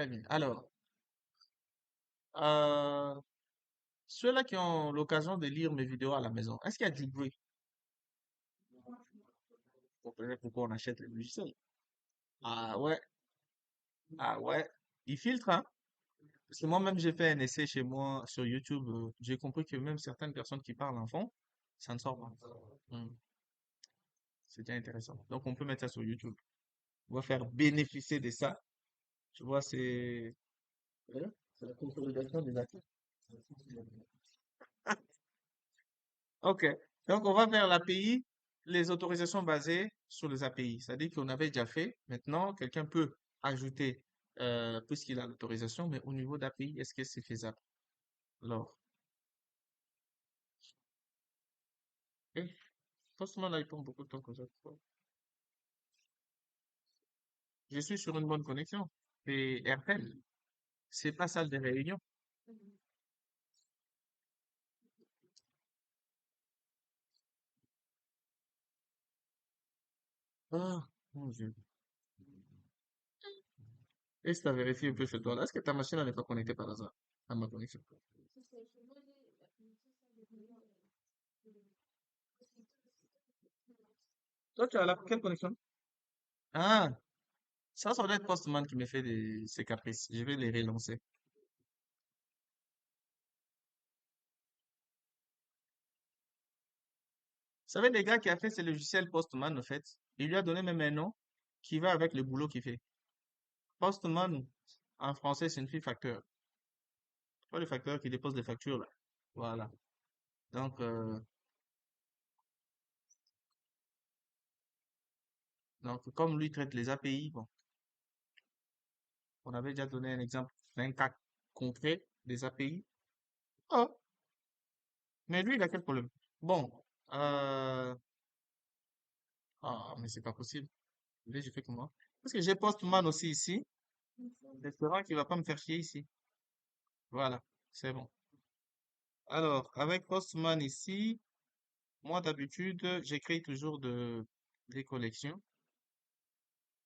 Très bien. Alors, euh, ceux-là qui ont l'occasion de lire mes vidéos à la maison, est-ce qu'il y a du bruit? Pour peut-être pourquoi on achète le logiciel. Ah ouais, ah ouais. Il filtre, hein? Parce que moi-même, j'ai fait un essai chez moi sur YouTube. J'ai compris que même certaines personnes qui parlent en fond, ça ne sort pas. Hmm. C'est bien intéressant. Donc, on peut mettre ça sur YouTube. On va faire bénéficier de ça. Tu vois, voilà, c'est la consolidation des acquis. OK. Donc, on va vers l'API, les autorisations basées sur les API. C'est-à-dire qu'on avait déjà fait. Maintenant, quelqu'un peut ajouter, puisqu'il a l'autorisation, mais au niveau d'API, est-ce que c'est faisable? Alors, eh, franchement, là, il prend beaucoup de temps comme ça. Je suis sur une bonne connexion. C'est RTL. C'est pas salle de réunion. Ah, mon Dieu. Est-ce que tu as vérifié un peu chez toi là? Est-ce que ta machine elle n'est pas connectée par hasard à ma connexion? Toi, tu as quelle connexion? Ah, ça doit être Postman qui me fait ses caprices. Je vais les relancer. Vous savez, les gars qui a fait ce logiciel Postman, en fait, il lui a donné même un nom qui va avec le boulot qu'il fait. Postman, en français, signifie facteur. Pas le facteur qui dépose les factures, là. Voilà. Donc, comme lui traite les API, bon, on avait déjà donné un exemple d'un cas concret des API. Ah, mais lui, il a quel problème? Bon, mais c'est pas possible. Là, je fais comment? Parce que j'ai Postman aussi ici. J'espère qu'il va pas me faire chier ici. Voilà, c'est bon. Alors, avec Postman ici, moi d'habitude, j'écris toujours des collections.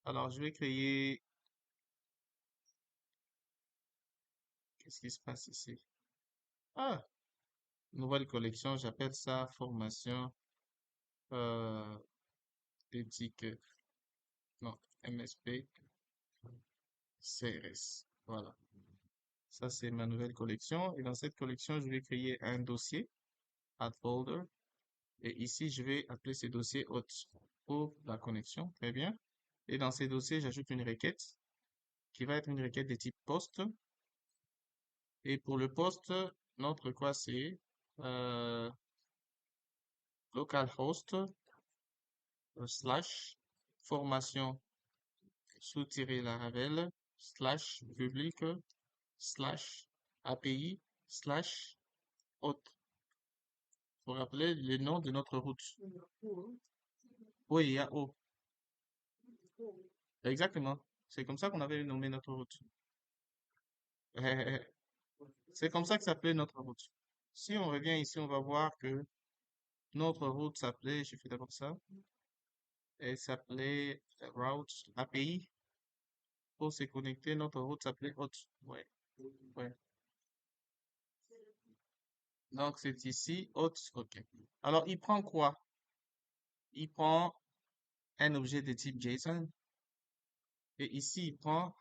Alors, je vais créer, qu'est-ce qui se passe ici? Ah, nouvelle collection, j'appelle ça formation, euh, éthique, non, MSP, CRS. Voilà. Ça, c'est ma nouvelle collection. Et dans cette collection, je vais créer un dossier, add folder. Et ici, je vais appeler ce dossier hôte pour la connexion. Très bien. Et dans ces dossiers, j'ajoute une requête qui va être une requête de type post. Et pour le post, notre quoi c'est euh, localhost slash formation sous-tirer Laravel slash public slash API slash hôte pour rappeler le nom de notre route. Oui, il y a O. Exactement. C'est comme ça qu'on avait nommé notre route. C'est comme ça que s'appelait notre route. Si on revient ici, on va voir que notre route s'appelait, je fais d'abord ça, elle s'appelait route API. Pour se connecter, notre route s'appelait hôte. Ouais, ouais. Donc c'est ici, hôte, ok. Alors il prend quoi? Il prend un objet de type JSON et ici il prend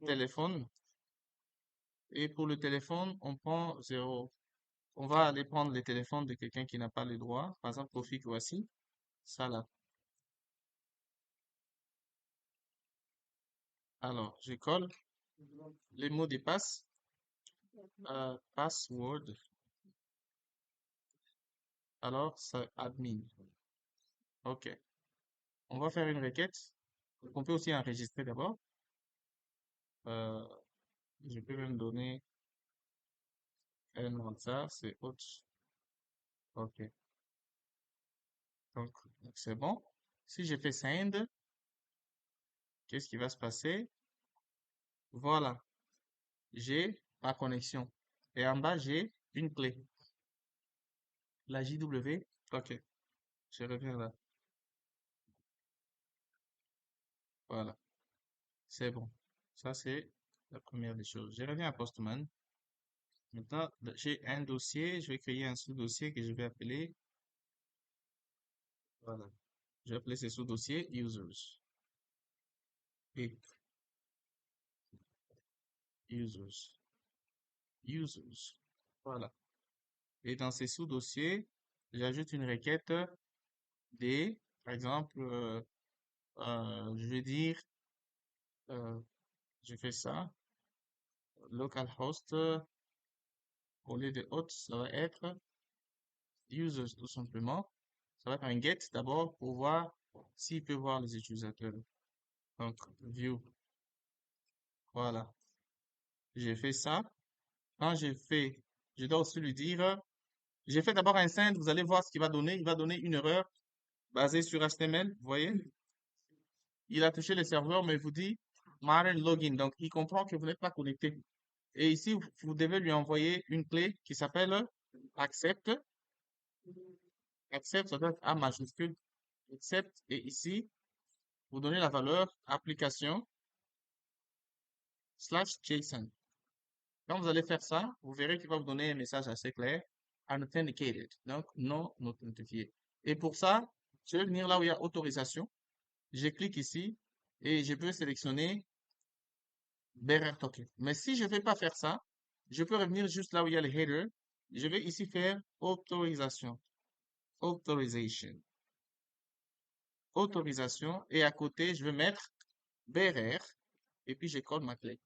téléphone et pour le téléphone, on prend 0. On va aller prendre le téléphone de quelqu'un qui n'a pas le droit. Par exemple, Kofi voici, ça là. Alors, je colle les mots de passe, password. Alors, ça admin. OK. On va faire une requête. On peut aussi enregistrer d'abord. Euh, je peux même donner un nom de ça, c'est autre. OK. Donc, c'est bon. Si je fais send, qu'est-ce qui va se passer? Voilà. J'ai ma connexion. Et en bas, j'ai une clé. La JW. OK. Je reviens là. Voilà. C'est bon. Ça, c'est la première des choses. Je reviens à Postman. Maintenant, j'ai un dossier. Je vais créer un sous-dossier que je vais appeler. Voilà. Je vais appeler ce sous-dossier users. Et users. Users. Voilà. Et dans ces sous-dossiers, j'ajoute une requête D. Par exemple, je vais dire, euh, je fais ça. Localhost, au lieu de hot, ça va être users tout simplement. Ça va être un get d'abord pour voir s'il peut voir les utilisateurs. Donc, view. Voilà. J'ai fait ça. Quand j'ai fait, je dois aussi lui dire, j'ai fait d'abord un send. Vous allez voir ce qu'il va donner. Il va donner une erreur basée sur HTML. Vous voyez? Il a touché le serveur, mais il vous dit modern login. Donc, il comprend que vous n'êtes pas connecté. Et ici, vous devez lui envoyer une clé qui s'appelle accept. Accept, ça doit être A majuscule. Accept. Et ici, vous donnez la valeur application slash JSON. Quand vous allez faire ça, vous verrez qu'il va vous donner un message assez clair. Unauthenticated. Donc, non authentifié. Et pour ça, je vais venir là où il y a autorisation. Je clique ici et je peux sélectionner Bearer Token. Mais si je ne vais pas faire ça, je peux revenir juste là où il y a le header. Je vais ici faire autorisation. Authorization. Autorisation. Et à côté, je vais mettre Bearer. Et puis, je colle ma clé.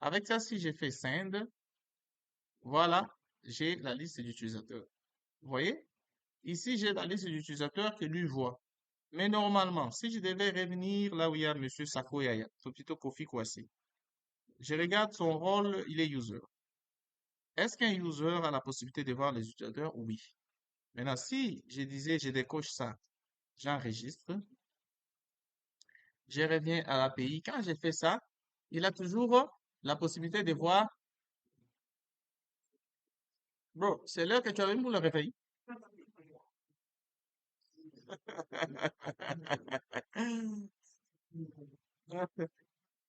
Avec ça, si je fais send, voilà, j'ai la liste d'utilisateurs. Vous voyez? Ici, j'ai la liste d'utilisateurs que lui voit. Mais normalement, si je devais revenir là où il y a Monsieur Sakoyaya, ou plutôt Kofi Kouassi, je regarde son rôle, il est user. Est-ce qu'un user a la possibilité de voir les utilisateurs? Oui. Maintenant, si je disais, je décoche ça, j'enregistre, je reviens à l'API. Quand j'ai fait ça, il a toujours la possibilité de voir. Bro, c'est l'heure que tu avais mis pour le réveil.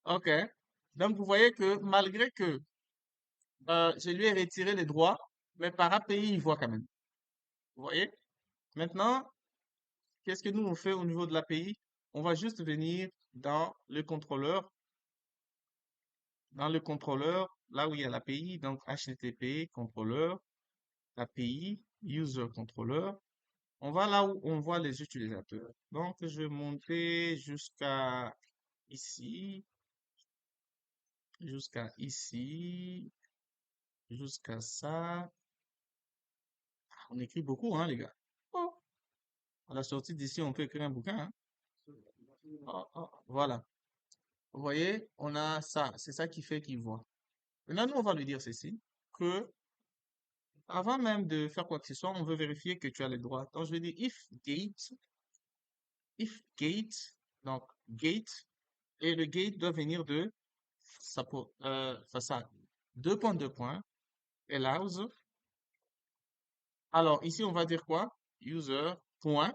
OK. Donc, vous voyez que malgré que je lui ai retiré les droits, mais par API, il voit quand même. Vous voyez? Maintenant, qu'est-ce que nous on fait au niveau de l'API? On va juste venir dans le contrôleur, là où il y a l'API, donc HTTP, contrôleur, API, user controller. On va là où on voit les utilisateurs. Donc, je vais monter jusqu'à ici, jusqu'à ça. On écrit beaucoup, hein, les gars. Oh, à la sortie d'ici, on peut écrire un bouquin, hein. Oh, oh, voilà. Vous voyez, on a ça. C'est ça qui fait qu'il voit. Maintenant, nous, on va lui dire ceci, que avant même de faire quoi que ce soit, on veut vérifier que tu as les droits. Donc, je vais dire if gate, donc gate, et le gate doit venir de façade. Deux points, deux points, allows. Alors, ici, on va dire quoi? User, point.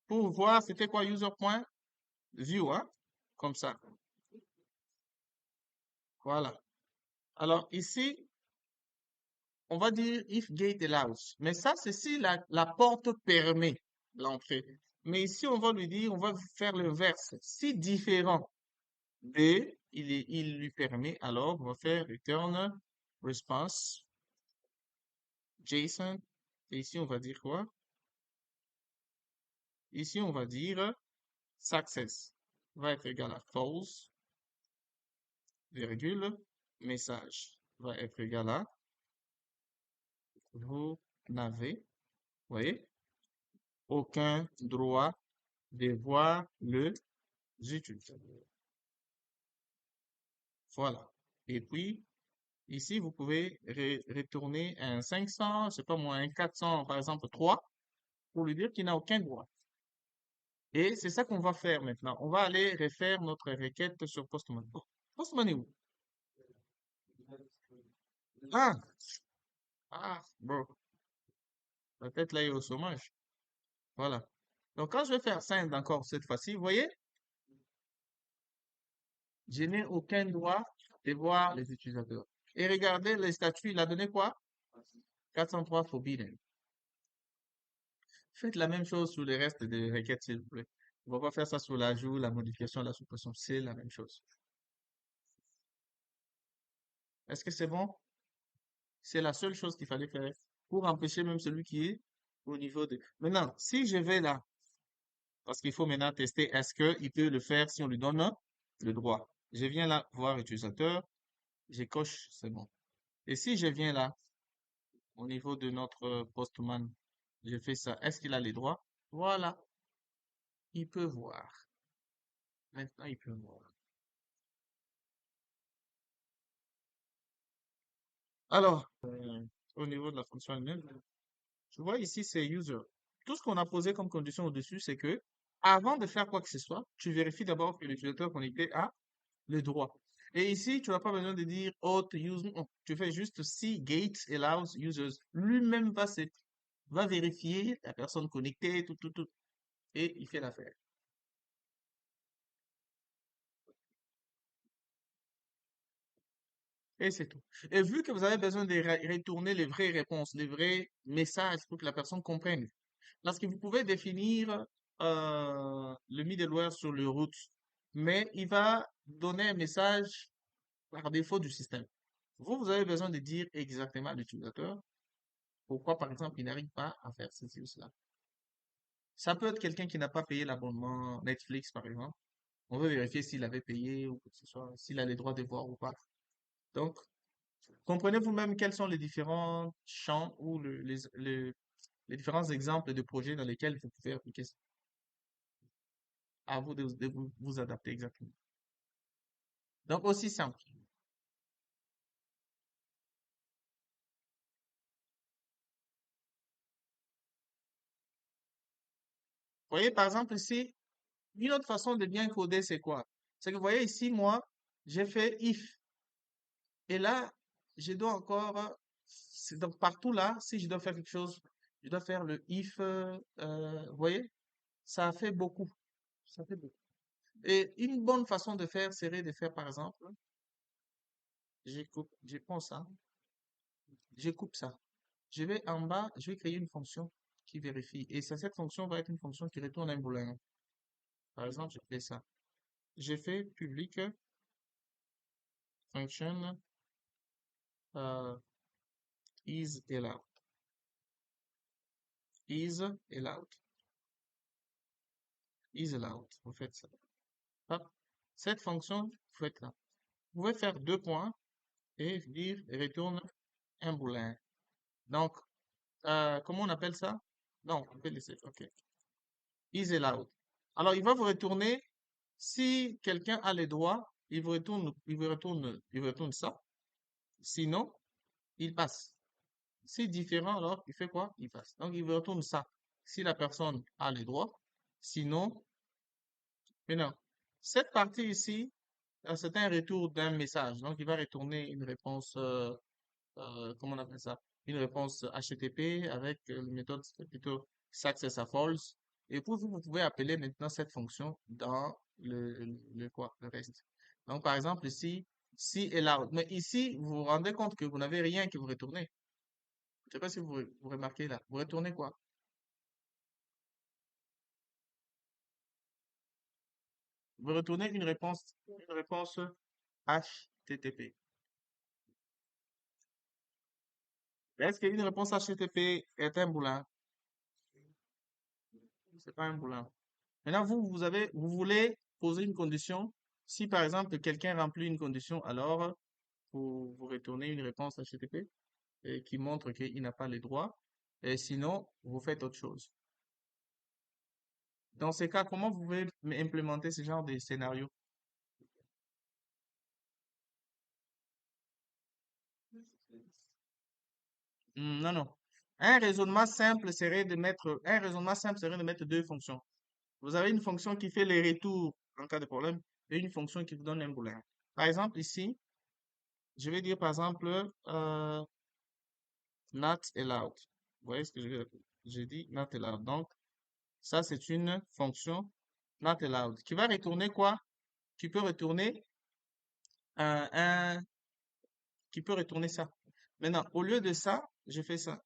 Pour voir, c'était quoi user, point? View, hein? Comme ça. Voilà. Alors, ici, on va dire if gate allows. Mais ça, c'est si la porte permet l'entrée. Mais ici, on va lui dire, on va faire l'inverse. Si différent de, il lui permet, alors on va faire return response JSON. Et ici, on va dire quoi? Ici, on va dire success va être égal à false, virgule, message va être égal à vous n'avez, voyez, aucun droit de voir le utilisateur. Voilà. Et puis, ici, vous pouvez retourner un 500, je sais pas moi, un 400, par exemple 3, pour lui dire qu'il n'a aucun droit. Et c'est ça qu'on va faire maintenant. On va aller refaire notre requête sur Postman. Oh, Postman est où? Ah, bro. Peut-être là, il est au chômage. Voilà. Donc, quand je vais faire send encore cette fois-ci, vous voyez, Je n'ai aucun droit de voir les utilisateurs. Et regardez les statuts, il a donné quoi? 403 forbidden. Faites la même chose sur le reste des requêtes, s'il vous plaît. On va pas faire ça sur l'ajout, la modification, la suppression. C'est la même chose. Est-ce que c'est bon? C'est la seule chose qu'il fallait faire pour empêcher même celui qui est au niveau de... Maintenant, si je vais là, parce qu'il faut maintenant tester, est-ce qu'il peut le faire si on lui donne le droit? Je viens là, voir utilisateur, je coche, c'est bon. Et si je viens là, au niveau de notre postman, je fais ça, est-ce qu'il a les droits? Voilà, il peut voir. Maintenant, il peut voir. Alors, au niveau de la fonction elle-même, tu vois ici, c'est user. Tout ce qu'on a posé comme condition au-dessus, c'est que avant de faire quoi que ce soit, tu vérifies d'abord que l'utilisateur connecté a le droit. Et ici, tu n'as pas besoin de dire auth use, non. Tu fais juste si gate allows users. Lui-même va vérifier la personne connectée, tout, et il fait l'affaire. Et c'est tout. Et vu que vous avez besoin de retourner les vraies réponses, les vrais messages pour que la personne comprenne, parce que vous pouvez définir le middleware sur le root, mais il va donner un message par défaut du système. Vous avez besoin de dire exactement à l'utilisateur pourquoi, par exemple, il n'arrive pas à faire ceci ou cela. Ça peut être quelqu'un qui n'a pas payé l'abonnement Netflix, par exemple. On veut vérifier s'il avait payé ou quoi que ce soit, s'il a les droits de voir ou pas. Donc, comprenez vous-même quels sont les différents champs ou les différents exemples de projets dans lesquels vous pouvez appliquer ça. À vous de vous adapter exactement. Donc, aussi simple. Vous voyez, par exemple, ici, une autre façon de bien coder, c'est quoi? C'est que vous voyez ici, moi, j'ai fait if. Et là, je dois encore, donc partout là, si je dois faire quelque chose, je dois faire le if, vous voyez, ça fait beaucoup. Ça fait beaucoup. Et une bonne façon de faire serait de faire, par exemple, je prends ça, je coupe ça. Je vais en bas, je vais créer une fonction qui vérifie. Et cette fonction va être une fonction qui retourne un booléen. Par exemple, je fais ça. J'ai fait public function euh, is allowed. Is allowed. Is allowed. Vous faites ça. Hop. Cette fonction, vous faites là. Vous pouvez faire deux points et dire retourne un boulin. Donc, comment on appelle ça? Non, on peut laisser. OK. Is allowed. Alors, il va vous retourner, si quelqu'un a les droits, il vous retourne ça. Sinon, il passe. Si différent, alors, il fait quoi? Il passe. Donc, il vous retourne ça. Si la personne a les droits. Sinon, maintenant, cette partie ici, c'est un retour d'un message. Donc, il va retourner une réponse, comment on appelle ça? Une réponse HTTP avec une méthode plutôt success à false. Et puis, vous pouvez appeler maintenant cette fonction dans le quoi, le reste. Donc, par exemple, ici, si allowed. Mais ici, vous vous rendez compte que vous n'avez rien que vous retournez. Je sais pas si vous remarquez là. Vous retournez quoi? Vous retournez une réponse HTTP. Est-ce qu'une réponse HTTP est un boulin? C'est pas un boulin. Maintenant, vous voulez poser une condition. Si par exemple quelqu'un remplit une condition, alors vous retournez une réponse HTTP qui montre qu'il n'a pas les droits. Et sinon, vous faites autre chose. Dans ces cas, comment vous pouvez implémenter ce genre de scénario? Non, non. Un raisonnement simple serait de mettre deux fonctions. Vous avez une fonction qui fait les retours en cas de problème et une fonction qui vous donne un boulin. Par exemple, ici, je vais dire par exemple not allowed. Vous voyez ce que je dis? Not allowed. Donc, ça, c'est une fonction not allowed qui va retourner quoi? Qui peut retourner un qui peut retourner ça. Maintenant, au lieu de ça, je fais ça.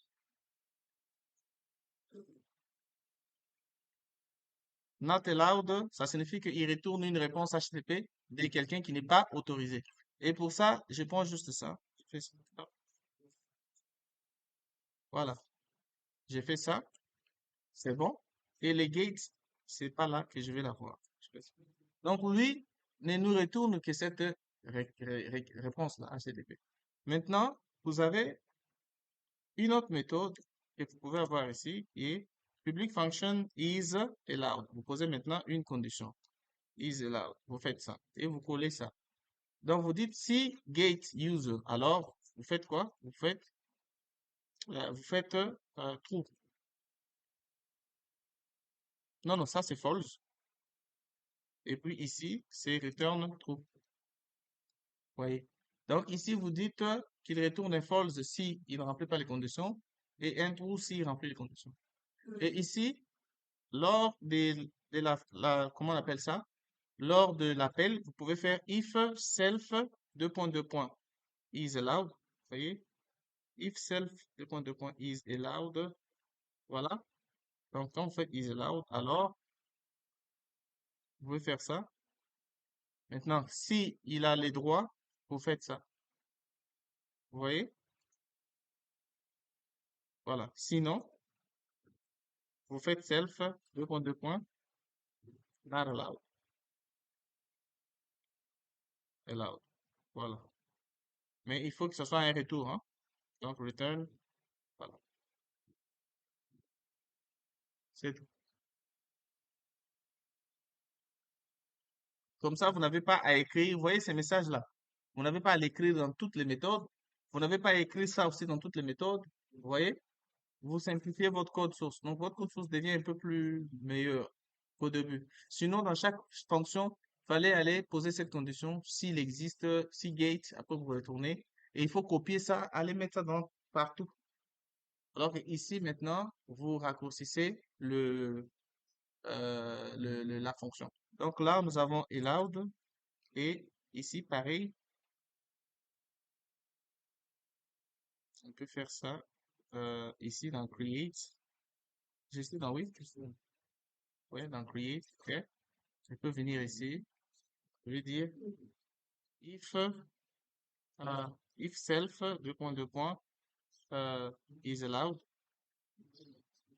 Not allowed, ça signifie qu'il retourne une réponse HTTP de quelqu'un qui n'est pas autorisé. Et pour ça, je prends juste ça. Je fais ça. Voilà. J'ai fait ça. C'est bon. Et les gates, c'est pas là que je vais l'avoir. Je fais ça. Donc, lui, ne nous retourne que cette réponse-là, HTTP. Maintenant, vous avez une autre méthode que vous pouvez avoir ici qui est public function is allowed. Vous posez maintenant une condition. Is allowed. Vous faites ça. Et vous collez ça. Donc, vous dites si gate user. Alors, vous faites quoi? Vous faites true. Non, non, ça c'est false. Et puis ici, c'est return true. Voyez. Donc, ici, vous dites qu'il retourne un false si il ne remplit pas les conditions et un true s'il remplit les conditions. Et ici, lors de comment on appelle ça? Lors de l'appel, vous pouvez faire if self deux points is allowed. Voyez? If self deux points is allowed. Voilà. Donc, quand vous faites is allowed, alors, vous pouvez faire ça. Maintenant, si il a les droits, vous faites ça. Vous voyez? Voilà. Sinon, vous faites self deux points not allowed. Allowed. Voilà. Mais il faut que ce soit un retour, hein. Donc, return. Voilà. C'est tout. Comme ça, vous n'avez pas à écrire. Vous voyez ces messages-là? Vous n'avez pas à l'écrire dans toutes les méthodes. Vous n'avez pas à écrire ça aussi dans toutes les méthodes. Vous voyez? Vous simplifiez votre code source. Donc, votre code source devient un peu plus meilleur qu'au début. Sinon, dans chaque fonction, fallait aller poser cette condition s'il existe, si gate, après vous retournez. Et il faut copier ça, aller mettre ça dans partout. Alors que ici, maintenant, vous raccourcissez la fonction. Donc là, nous avons allowed et ici, pareil, on peut faire ça ici dans create. Je suis dans oui, ouais, dans create, ok. Je peux venir ici. Je vais dire if if self deux points is allowed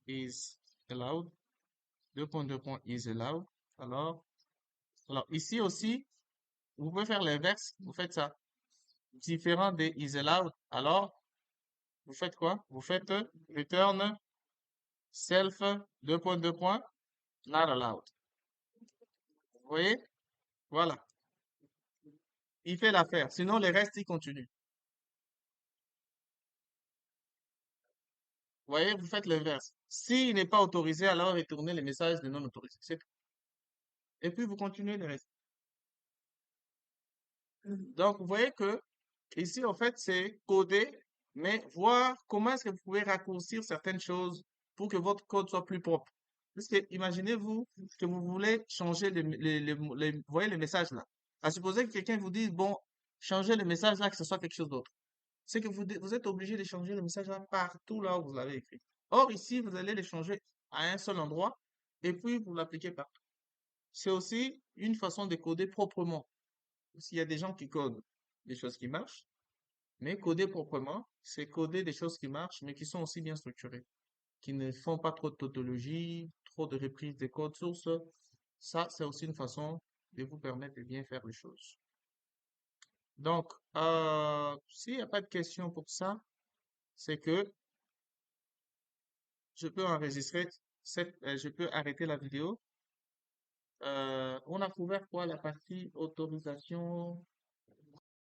is allowed deux points is allowed. Alors alors ici aussi vous pouvez faire l'inverse. Vous faites ça différent de is allowed. Alors vous faites quoi? Vous faites return self deux points not allowed. Vous voyez? Voilà. Il fait l'affaire. Sinon le reste il continue. Vous voyez? Vous faites l'inverse. S'il n'est pas autorisé, alors retournez les messages de non autorisé. C'est tout. Et puis vous continuez le reste. Donc, vous voyez que ici, en fait, c'est coder, mais voir comment est-ce que vous pouvez raccourcir certaines choses pour que votre code soit plus propre. Parce que imaginez-vous que vous voulez changer vous voyez les messages là. À supposer que quelqu'un vous dise, bon, changez le message là, que ce soit quelque chose d'autre. C'est que vous êtes obligé de changer le message là partout là où vous l'avez écrit. Or, ici, vous allez le changer à un seul endroit et puis vous l'appliquez partout. C'est aussi une façon de coder proprement. S'il y a des gens qui codent des choses qui marchent, mais coder proprement, c'est coder des choses qui marchent, mais qui sont aussi bien structurées, qui ne font pas trop de tautologie, trop de reprises des codes sources. Ça, c'est aussi une façon de vous permettre de bien faire les choses. Donc, s'il n'y a pas de questions pour ça, c'est que je peux enregistrer je peux arrêter la vidéo. On a couvert quoi? La partie autorisation.